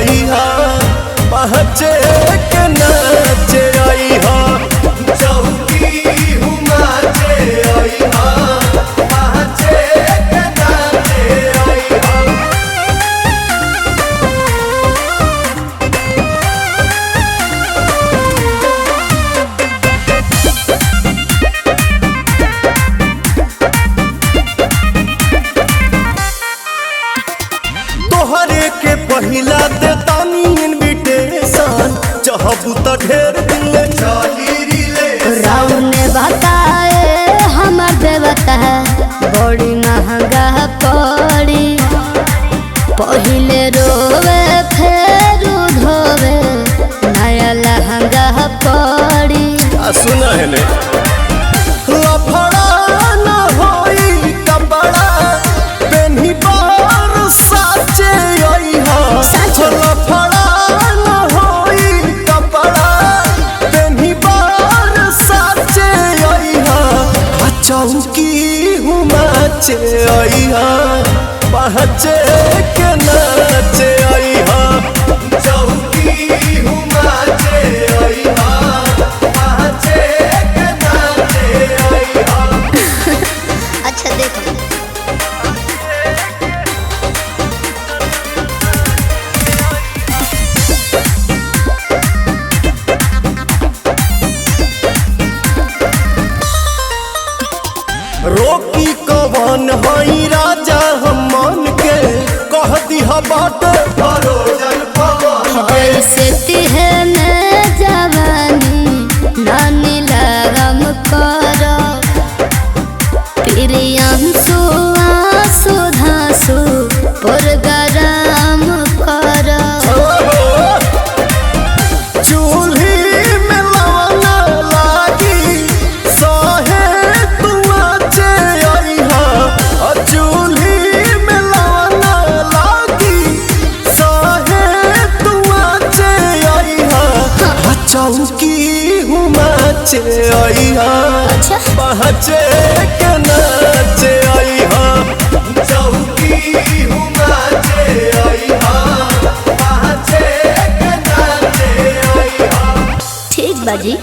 आई हा पहचे के नाचे आई हा चौकी हुमाचे आई हा पहचे के नाचे आई हा। तोहरे के पहिला दे तानी इनविटेशन चाहबू त ढेर दिन ले चली रिले राव ने बताए हमार देवता बड़ी महंगा पड़ी पहिले रोवे फिर धोवे नया लहंगा पड़ी। सुना है ले लफड़ा न होई कपड़ा पेन्ही बार साचे आई हा लफड़ा न होई कपड़ा पेन्ही बार साचे आई हा चौकी हुमाचे आई हा पहचे के नाचे आई हा चौकी हुमाचे आई हा पहचे के नाचे आई हा। अच्छा देखो रोकी कवन हई राजा हम मन के कह दिहा बाटे भरोजन पवन ऐसे तिहे में जवानी नानी लगम करो प्रियांशु आंसू धांसू पुरगराम करो। चूल्ही में लवना लागी सहे तू आचे आई हा चूल्ही में लवना लागी सहे तू आचे आई हा चौकी हुमाचे आई हा पहचे के नाचे आई हा चौकी हुमाचे आई हा पहचे के नाचे आई हा। ठीक बाजी।